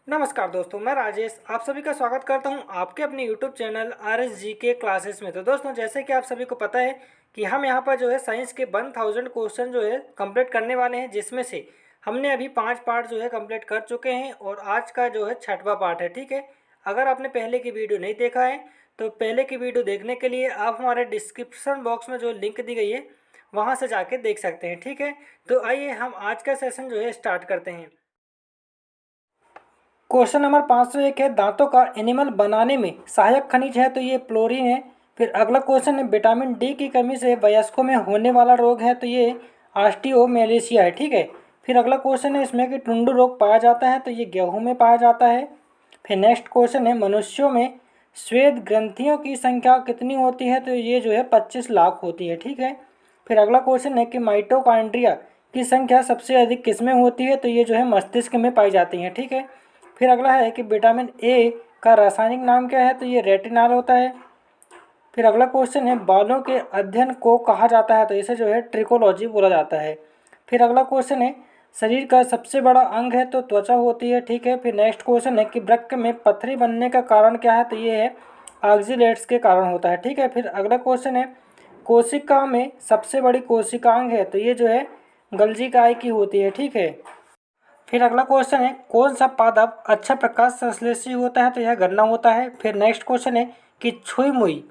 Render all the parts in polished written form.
नमस्कार दोस्तों, मैं राजेश आप सभी का स्वागत करता हूं आपके अपने YouTube चैनल RSG के क्लासेस में। तो दोस्तों, जैसे कि आप सभी को पता है कि हम यहां पर जो है साइंस के 1000 क्वेश्चन जो है कंप्लीट करने वाले हैं, जिसमें से हमने अभी 5 पार्ट जो है कंप्लीट कर चुके हैं और आज का जो है 6वां पार्ट है। ठीक है, अगर आपने पहले की वीडियो नहीं देखा है तो पहले की वीडियो देखने के लिए आप हमारे डिस्क्रिप्शन बॉक्स में जो लिंक दी गई है वहाँ से जाके देख सकते हैं। ठीक है, तो आइए हम आज का सेशन जो है स्टार्ट करते हैं। क्वेश्चन नंबर 501 है, दांतों का एनिमल बनाने में सहायक खनिज है तो ये फ्लोरीन है। फिर अगला क्वेश्चन है, विटामिन डी की कमी से वयस्कों में होने वाला रोग है तो ये ऑस्टियोमेलेशिया है। ठीक है, फिर अगला क्वेश्चन है इसमें कि टुंडू रोग पाया जाता है तो ये गेहूं में पाया जाता है। फिर नेक्स्ट क्वेश्चन है, मनुष्यों में श्वेत ग्रंथियों की संख्या कितनी होती है तो ये जो है 25 लाख होती है। ठीक है, फिर अगला क्वेश्चन है कि माइटोकॉन्ड्रिया की संख्या सबसे अधिक किसमें होती है तो ये जो है मस्तिष्क में पाई जाती है। ठीक है, फिर अगला है कि विटामिन ए का रासायनिक नाम क्या है तो ये रेटिनॉल होता है। फिर अगला क्वेश्चन है, बालों के अध्ययन को कहा जाता है तो इसे जो है ट्रिकोलॉजी बोला जाता है। फिर अगला क्वेश्चन है, शरीर का सबसे बड़ा अंग है तो त्वचा होती है। ठीक है, फिर नेक्स्ट क्वेश्चन है कि वृक्क में पथरी बनने का कारण क्या है तो ये है ऑक्सीलेट्स के कारण होता है। ठीक है, फिर अगला क्वेश्चन है, कोशिका में सबसे बड़ी कोशिकांग है तो ये जो है गल्जिकाई की होती है। ठीक है, फिर अगला क्वेश्चन है, कौन सा पादप अच्छा प्रकाश संश्लेषी होता है तो यह गन्ना होता है। फिर नेक्स्ट क्वेश्चन है कि छुई मुई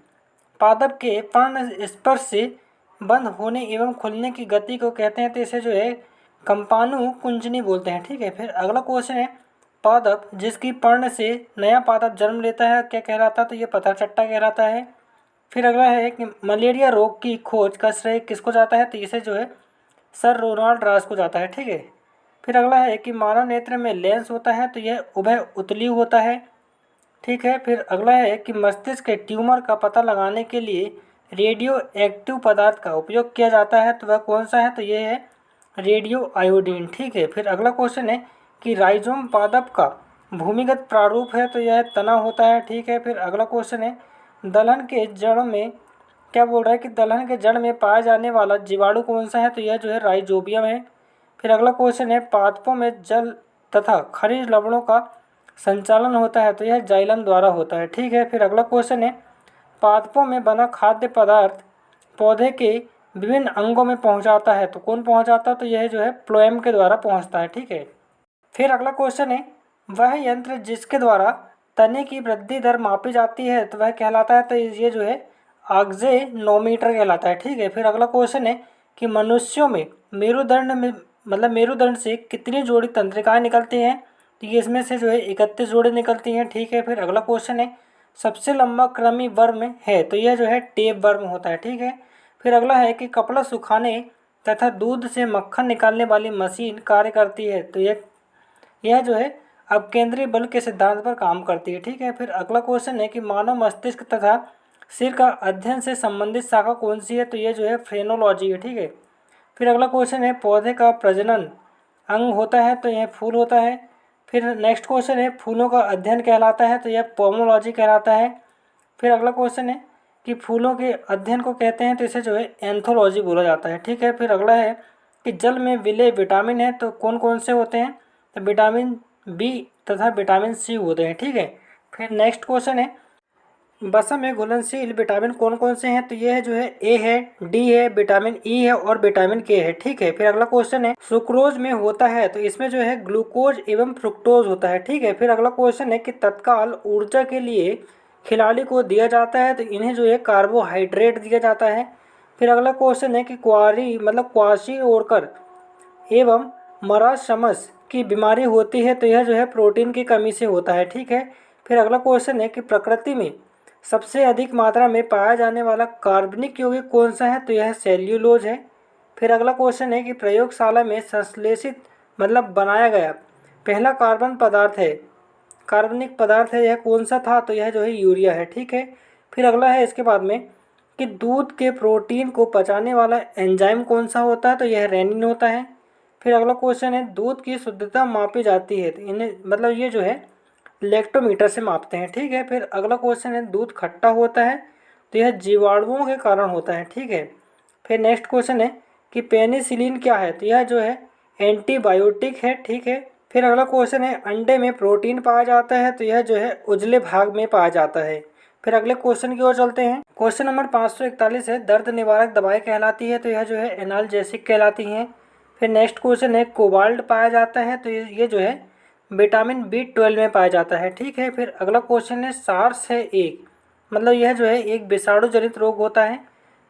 पादप के पर्ण स्पर्श से बंद होने एवं खुलने की गति को कहते हैं तो इसे जो है कंपाणु कुंजनी बोलते हैं। ठीक है, फिर अगला क्वेश्चन है, पादप जिसकी पर्ण से नया पादप जन्म लेता है क्या कहलाता है तो ये पथरचट्टा कहलाता है। फिर अगला है कि मलेरिया रोग की खोज का श्रेय किसको जाता है तो इसे जो है सर रोनाल्ड रास को जाता है। ठीक है, फिर अगला है कि मानव नेत्र में लेंस होता है तो यह उभय उत्तलीय होता है। ठीक है, फिर अगला है कि मस्तिष्क के ट्यूमर का पता लगाने के लिए रेडियो एक्टिव पदार्थ का उपयोग किया जाता है तो वह कौन सा है तो यह है रेडियो आयोडीन। ठीक है, फिर अगला क्वेश्चन है कि राइजोम पादप का भूमिगत प्रारूप है तो यह तना होता है। ठीक है, फिर अगला क्वेश्चन है, दलहन के जड़ में क्या बोल रहा है कि दलहन के जड़ में पाया जाने वाला जीवाणु कौन सा है तो यह जो है राइजोबियम है। फिर अगला क्वेश्चन है, पादपों में जल तथा खनिज लवणों का संचालन होता है तो यह जाइलम द्वारा होता है। ठीक है, फिर अगला क्वेश्चन है, पादपों में बना खाद्य पदार्थ पौधे के विभिन्न अंगों में पहुंचाता है तो कौन पहुंचाता है तो यह जो है फ्लोएम के द्वारा पहुंचता है। ठीक है, फिर अगला क्वेश्चन है, वह यंत्र जिसके द्वारा तने की वृद्धि दर मापी जाती है तो वह कहलाता है तो ये जो है ऑक्जेनोमीटर कहलाता है। ठीक है, फिर अगला क्वेश्चन है कि मनुष्यों में मेरुदंड में मेरुदंड से कितनी जोड़ी तंत्रिकाएं निकलती हैं तो ये इसमें से जो है 31 जोड़ी निकलती हैं। ठीक है, फिर अगला क्वेश्चन है, सबसे लंबा कृमि वर्म है तो यह जो है टेप वर्म होता है। ठीक है, फिर अगला है कि कपड़ा सुखाने तथा दूध से मक्खन निकालने वाली मशीन कार्य करती है तो यह जो है अब केंद्रीय बल के सिद्धांत पर काम करती है। ठीक है, फिर अगला क्वेश्चन है कि मानव मस्तिष्क तथा सिर का अध्ययन से संबंधित शाखा कौन सी है तो यह जो है फ्रेनोलॉजी है। ठीक है, फिर अगला क्वेश्चन है, पौधे का प्रजनन अंग होता है तो यह फूल होता है। फिर नेक्स्ट क्वेश्चन है, फूलों का अध्ययन कहलाता है तो यह पोमोलॉजी कहलाता है। फिर अगला क्वेश्चन है कि फूलों के अध्ययन को कहते हैं तो इसे जो है एंथोलॉजी बोला जाता है। ठीक है, फिर अगला है कि जल में विलेय विटामिन है तो कौन कौन से होते हैं तो विटामिन बी तथा विटामिन सी होते हैं। ठीक है, फिर नेक्स्ट क्वेश्चन है, वसा में घुलनशील विटामिन कौन कौन से हैं तो ये है जो है ए है, डी है, विटामिन ई है और विटामिन के है। ठीक है, फिर अगला क्वेश्चन है, सुक्रोज में होता है तो इसमें जो है ग्लूकोज एवं फ्रुक्टोज होता है। ठीक है, फिर अगला क्वेश्चन है कि तत्काल ऊर्जा के लिए खिलाड़ी को दिया जाता है तो इन्हें जो है कार्बोहाइड्रेट दिया जाता है। फिर अगला क्वेश्चन है कि क्वाशी ओरकर एवं मरासमस की बीमारी होती है तो यह जो है प्रोटीन की कमी से होता है। ठीक है, फिर अगला क्वेश्चन है कि प्रकृति में सबसे अधिक मात्रा में पाया जाने वाला कार्बनिक यौगिक कौन सा है तो यह सेल्यूलोज है। फिर अगला क्वेश्चन है कि प्रयोगशाला में संश्लेषित बनाया गया पहला कार्बनिक पदार्थ है यह कौन सा था तो यह जो है यूरिया है। ठीक है, फिर अगला है इसके बाद में कि दूध के प्रोटीन को पचाने वाला एंजाइम कौन सा होता है तो यह रेनिन होता है। फिर अगला क्वेश्चन है, दूध की शुद्धता मापी जाती है तो इन्हें ये जो है लैक्टोमीटर से मापते हैं। ठीक है, फिर अगला क्वेश्चन है, दूध खट्टा होता है तो यह जीवाणुओं के कारण होता है। ठीक है, फिर नेक्स्ट क्वेश्चन है कि पेनिसिलिन क्या है तो यह जो है एंटीबायोटिक है। ठीक है, फिर अगला क्वेश्चन है अंडे में प्रोटीन पाया जाता है तो यह जो है उजले भाग में पाया जाता है। फिर अगले क्वेश्चन की ओर चलते हैं। क्वेश्चन नंबर 541 है दर्द निवारक दवाई कहलाती है तो यह जो है एनाल्जेसिक कहलाती हैं। फिर नेक्स्ट क्वेश्चन है कोबाल्ट पाया जाता है तो ये जो है विटामिन B12 में पाया जाता है। ठीक है। फिर अगला क्वेश्चन है सार्स है एक, मतलब यह जो है एक विषाणु जनित रोग होता है।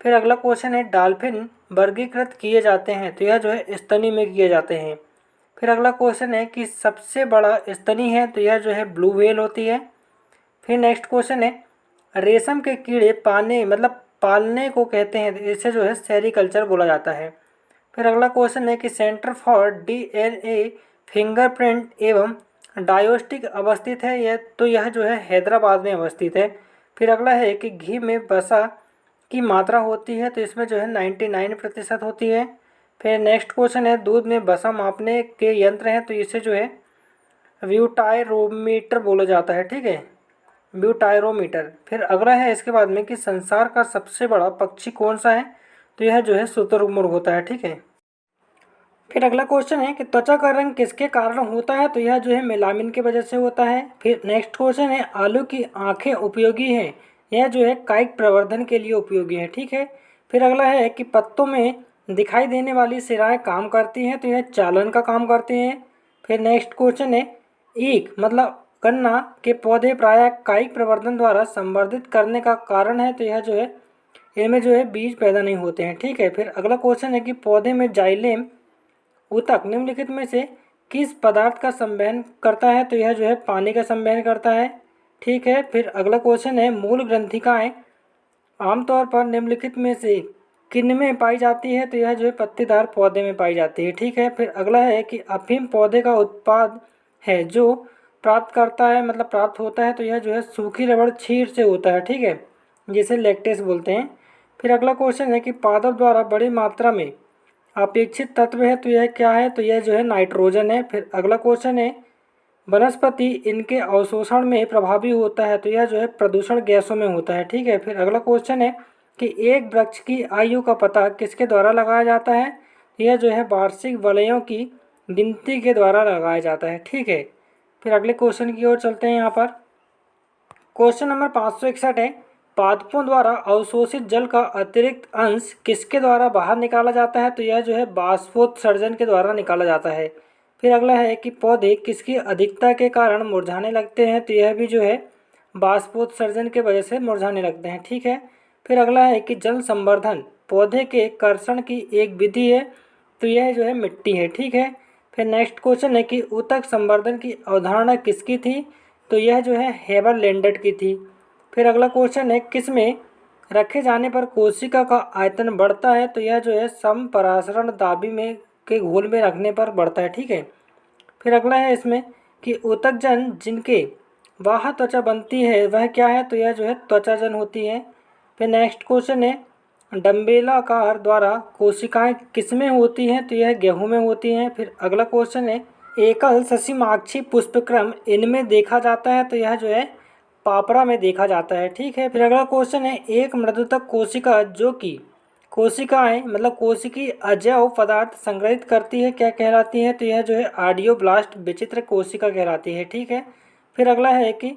फिर अगला क्वेश्चन है डॉल्फिन वर्गीकृत किए जाते हैं तो यह जो है स्तनी में किए जाते हैं। फिर अगला क्वेश्चन है कि सबसे बड़ा स्तनी है तो यह जो है ब्लू व्हेल होती है। फिर नेक्स्ट क्वेश्चन है रेशम के कीड़े पाने मतलब पालने को कहते हैं, इसे जो है सेरीकल्चर बोला जाता है। फिर अगला क्वेश्चन है कि सेंटर फॉर DNA फिंगरप्रिंट एवं डायोस्टिक अवस्थित है यह जो है हैदराबाद में अवस्थित है। फिर अगला है कि घी में वसा की मात्रा होती है तो इसमें जो है 99% होती है। फिर नेक्स्ट क्वेश्चन है दूध में वसा मापने के यंत्र हैं तो इसे जो है ब्यूटायरोमीटर बोला जाता है। ठीक है, ब्यूटायरोमीटर। फिर अगला है इसके बाद में कि संसार का सबसे बड़ा पक्षी कौन सा है तो यह जो है शुतुरमुर्ग होता है। ठीक है। फिर अगला क्वेश्चन है कि त्वचा का रंग किसके कारण होता है तो यह जो है मेलामिन की वजह से होता है। फिर नेक्स्ट क्वेश्चन है आलू की आंखें उपयोगी हैं, यह जो है कायिक प्रवर्धन के लिए उपयोगी है। ठीक है। फिर अगला है कि पत्तों में दिखाई देने वाली सिराएं काम करती हैं तो यह चालन का काम करती हैं। फिर नेक्स्ट क्वेश्चन है ईख मतलब गन्ना के पौधे प्रायः कायिक प्रवर्धन द्वारा संवर्धित करने का कारण है तो यह जो है इनमें जो है बीज पैदा नहीं होते हैं। ठीक है। फिर अगला क्वेश्चन है कि पौधे में जाइलेम ऊतक निम्नलिखित में से किस पदार्थ का संवहन करता है तो यह जो है पानी का संवहन करता है। ठीक है। फिर अगला क्वेश्चन है मूल ग्रंथिकाएं आमतौर पर निम्नलिखित में से किन में पाई जाती है तो यह जो है पत्तीदार पौधे में पाई जाती है। ठीक है। फिर अगला है कि अफीम पौधे का उत्पाद है जो प्राप्त करता है मतलब प्राप्त होता है तो यह जो है सूखी रबड़ छीर से होता है। ठीक है, जिसे लैक्टेस बोलते हैं। फिर अगला क्वेश्चन है कि पादप द्वारा बड़ी मात्रा में अपेक्षित तत्व है तो यह क्या है तो यह जो है नाइट्रोजन है। फिर अगला क्वेश्चन है वनस्पति इनके अवशोषण में प्रभावी होता है तो यह जो है प्रदूषण गैसों में होता है। ठीक है। फिर अगला क्वेश्चन है कि एक वृक्ष की आयु का पता किसके द्वारा लगाया जाता है, यह जो है वार्षिक वलयों की गिनती के द्वारा लगाया जाता है। ठीक है। फिर अगले क्वेश्चन की ओर चलते हैं। यहाँ पर क्वेश्चन नंबर 561 है पादपों द्वारा अवशोषित जल का अतिरिक्त अंश किसके द्वारा बाहर निकाला जाता है तो यह जो है बाष्पोत्सर्जन के द्वारा निकाला जाता है। फिर अगला है कि पौधे किसकी अधिकता के कारण मुरझाने लगते हैं तो यह भी जो है बाष्पोत्सर्जन के वजह से मुरझाने लगते हैं। ठीक है। फिर अगला है कि जल संवर्धन पौधे के कर्षण की एक विधि है तो यह जो है मिट्टी है। ठीक है। फिर नेक्स्ट क्वेश्चन है कि ऊतक संवर्धन की अवधारणा किसकी थी तो यह जो है हेबर लेंडेट की थी। फिर अगला क्वेश्चन है किस में रखे जाने पर कोशिका का आयतन बढ़ता है तो यह जो है समपरासरण दाबी में के घोल में रखने पर बढ़ता है। ठीक है। फिर अगला है इसमें कि ऊतकजन जिनके बाह्य त्वचा बनती है वह क्या है तो यह जो है त्वचाजन होती है। फिर नेक्स्ट क्वेश्चन है डम्बेलाकार द्वारा कोशिकाएं किसमें होती हैं तो यह गेहूं में होती हैं। फिर अगला क्वेश्चन है एकल ससीमाक्षी पुष्पक्रम इनमें देखा जाता है तो यह जो है पापड़ा में देखा जाता है। ठीक है। फिर अगला क्वेश्चन है एक मृदुतक कोशिका जो कि कोशिकाएं मतलब कोशिकी अजैव पदार्थ संग्रहित करती है क्या कहलाती है तो यह जो है आडियोब्लास्ट विचित्र कोशिका कहलाती है। ठीक है। फिर अगला है कि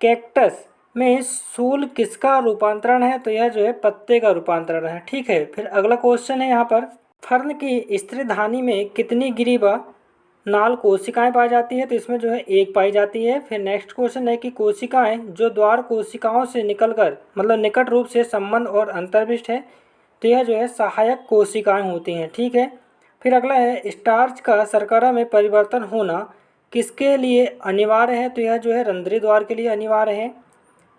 कैक्टस में सूल किसका रूपांतरण है तो यह जो है पत्ते का रूपांतरण है। ठीक है। फिर अगला क्वेश्चन है यहाँ पर फर्न की स्त्रीधानी में कितनी गिरीबा नाल कोशिकाएं पाई जाती है तो इसमें जो है एक पाई जाती है। फिर नेक्स्ट क्वेश्चन है कि कोशिकाएं जो द्वार कोशिकाओं से निकलकर मतलब निकट रूप से संबंध और अंतर्विष्ट है तो यह जो है सहायक कोशिकाएं होती हैं। ठीक है। फिर अगला है स्टार्च का शर्करा में परिवर्तन होना किसके लिए अनिवार्य है तो यह जो है रंध्री द्वार के लिए अनिवार्य है।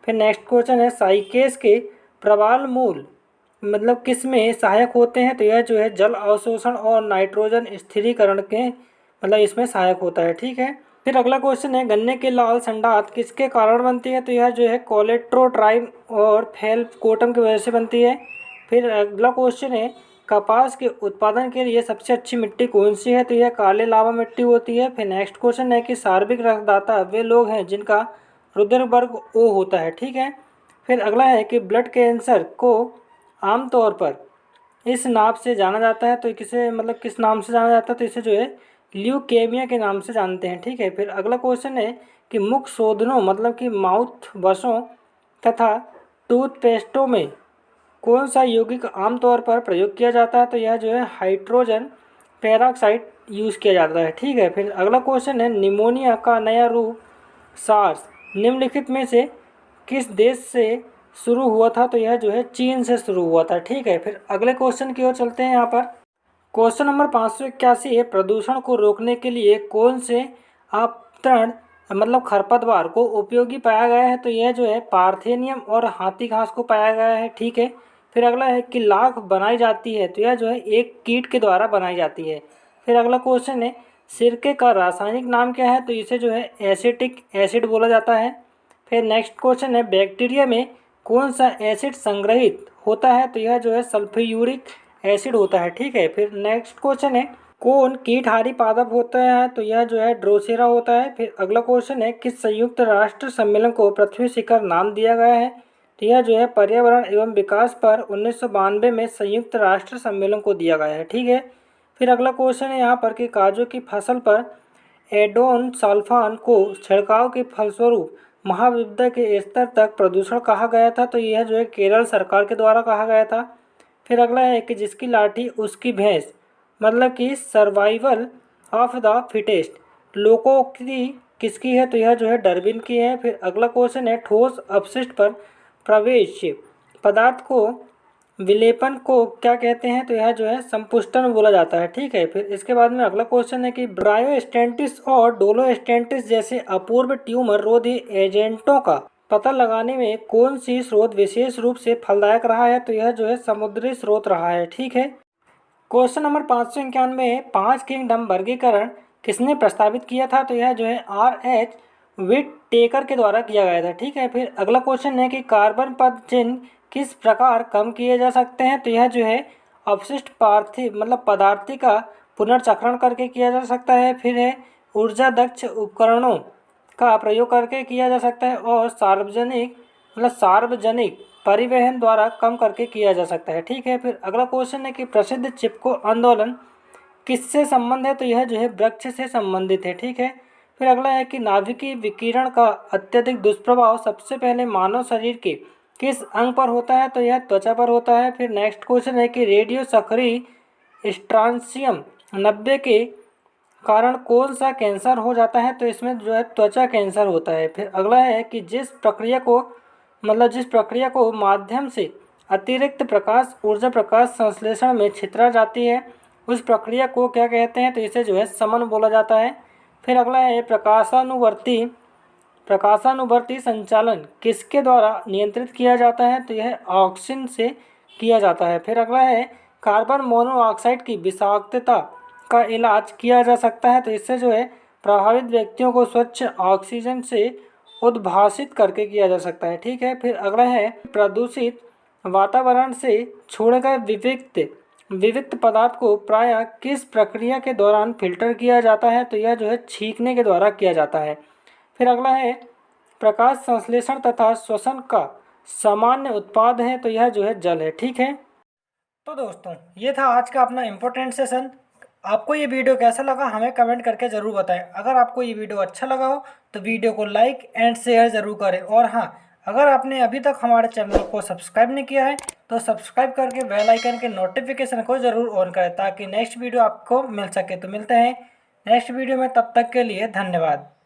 फिर नेक्स्ट क्वेश्चन है साइकेस के प्रवाल मूल मतलब किस में सहायक होते हैं तो यह जो है जल अवशोषण और नाइट्रोजन स्थिरीकरण के मतलब इसमें सहायक होता है। ठीक है। फिर अगला क्वेश्चन है गन्ने के लाल संडात किसके कारण बनती है तो यह जो है कोलेट्रोट्राइम और फेल्कोटम की वजह से बनती है। फिर अगला क्वेश्चन है कपास के उत्पादन के लिए सबसे अच्छी मिट्टी कौन सी है तो यह काले लावा मिट्टी होती है। फिर नेक्स्ट क्वेश्चन है कि सार्वभौमिक रक्तदाता वे लोग हैं जिनका रुधिर वर्ग O होता है। ठीक है। फिर अगला है कि ब्लड कैंसर को आमतौर पर इस नाम से जाना जाता है तो किसे मतलब किस नाम से जाना जाता है तो इसे जो है ल्यूकेमिया के नाम से जानते हैं। ठीक है, फिर अगला क्वेश्चन है कि मुख शोधनों मतलब कि माउथ वॉशों तथा टूथपेस्टों में कौन सा यौगिक आमतौर पर प्रयोग किया जाता है, तो यह जो है हाइड्रोजन पेरोक्साइड यूज़ किया जाता है। ठीक है, फिर अगला क्वेश्चन है निमोनिया का नया रूप सार्स निम्नलिखित में से किस देश से शुरू हुआ था, तो यह जो है चीन से शुरू हुआ था। ठीक है, फिर अगले क्वेश्चन की ओर चलते हैं। यहाँ पर क्वेश्चन नंबर 581 है प्रदूषण को रोकने के लिए कौन से आपतरण मतलब खरपतवार को उपयोगी पाया गया है, तो यह जो है पार्थेनियम और हाथी घास को पाया गया है। ठीक है, फिर अगला है कि लाख बनाई जाती है, तो यह जो है एक कीट के द्वारा बनाई जाती है। फिर अगला क्वेश्चन है सिरके का रासायनिक नाम क्या है, तो इसे जो है एसिटिक एसिड बोला जाता है। फिर नेक्स्ट क्वेश्चन है बैक्टीरिया में कौन सा एसिड संग्रहित होता है, तो यह जो है सल्फ्यूरिक एसिड होता है। ठीक है, फिर नेक्स्ट क्वेश्चन है कौन कीटहारी पादप होता है, तो यह जो है ड्रोसेरा होता है। फिर अगला क्वेश्चन है किस संयुक्त राष्ट्र सम्मेलन को पृथ्वी शिखर नाम दिया गया है, तो यह जो है पर्यावरण एवं विकास पर 1992 में संयुक्त राष्ट्र सम्मेलन को दिया गया है। ठीक है, फिर अगला क्वेश्चन है यहाँ पर कि काजू की फसल पर एडोन सल्फान को छिड़काव के फलस्वरूप महाविपदा के स्तर तक प्रदूषण कहा गया था, तो यह जो है केरल सरकार के द्वारा कहा गया था। फिर अगला है कि जिसकी लाठी उसकी भैंस मतलब कि सर्वाइवल ऑफ द फिटेस्ट लोकोक्ति किसकी है, तो यह जो है डार्विन की है। फिर अगला क्वेश्चन है ठोस अपशिष्ट पर प्रवेश पदार्थ को विलेपन को क्या कहते हैं, तो यह जो है संपुष्टन बोला जाता है। ठीक है, फिर इसके बाद में अगला क्वेश्चन है कि ब्रायोस्टेंटिस और डोलोस्टेंटिस जैसे अपूर्व ट्यूमर रोधी एजेंटों का पता लगाने में कौन सी स्रोत विशेष रूप से फलदायक रहा है, तो यह जो है समुद्री स्रोत रहा है। ठीक है, क्वेश्चन नंबर 591 पांच किंगडम वर्गीकरण किसने प्रस्तावित किया था, तो यह जो है R.H. विट टेकर के द्वारा किया गया था। ठीक है, फिर अगला क्वेश्चन है कि कार्बन पद चिन्ह किस प्रकार कम किए जा सकते हैं, तो यह जो है अपशिष्ट पार्थिव मतलब पदार्थी का पुनर्चक्रण करके किया जा सकता है। फिर है ऊर्जा दक्ष उपकरणों का प्रयोग करके किया जा सकता है और सार्वजनिक परिवहन द्वारा कम करके किया जा सकता है। ठीक है, फिर अगला क्वेश्चन है कि प्रसिद्ध चिपको आंदोलन किससे संबंध है, तो यह जो है वृक्ष से संबंधित है। ठीक है, फिर अगला है कि नाभिकीय विकिरण का अत्यधिक दुष्प्रभाव सबसे पहले मानव शरीर के किस अंग पर होता है, तो यह त्वचा पर होता है। फिर नेक्स्ट क्वेश्चन है कि रेडियो सक्रिय स्ट्रांसियम 90 के कारण कौन सा कैंसर हो जाता है, तो इसमें जो है त्वचा कैंसर होता है। फिर अगला है कि जिस प्रक्रिया को माध्यम से अतिरिक्त प्रकाश ऊर्जा प्रकाश संश्लेषण में छितरा जाती है उस प्रक्रिया को क्या कहते हैं, तो इसे जो है समन बोला जाता है। फिर अगला है प्रकाशानुवर्ती संचालन किसके द्वारा नियंत्रित किया जाता है, तो यह ऑक्सीजन से किया जाता है। फिर अगला है कार्बन मोनोऑक्साइड की विषाक्तता का इलाज किया जा सकता है, तो इससे जो है प्रभावित व्यक्तियों को स्वच्छ ऑक्सीजन से उद्भासित करके किया जा सकता है। ठीक है, फिर अगला है प्रदूषित वातावरण से छोड़े गए विविक्त पदार्थ को प्रायः किस प्रक्रिया के दौरान फिल्टर किया जाता है, तो यह जो है छींकने के द्वारा किया जाता है। फिर अगला है प्रकाश संश्लेषण तथा श्वसन का सामान्य उत्पाद है, तो यह जो है जल है। ठीक है, तो दोस्तों ये था आज का अपना इम्पोर्टेंट सेशन। आपको ये वीडियो कैसा लगा हमें कमेंट करके ज़रूर बताएं। अगर आपको ये वीडियो अच्छा लगा हो तो वीडियो को लाइक एंड शेयर ज़रूर करें। और हाँ, अगर आपने अभी तक हमारे चैनल को सब्सक्राइब नहीं किया है तो सब्सक्राइब करके बेल आइकन के नोटिफिकेशन को ज़रूर ऑन करें ताकि नेक्स्ट वीडियो आपको मिल सके। तो मिलते हैं नेक्स्ट वीडियो में, तब तक के लिए धन्यवाद।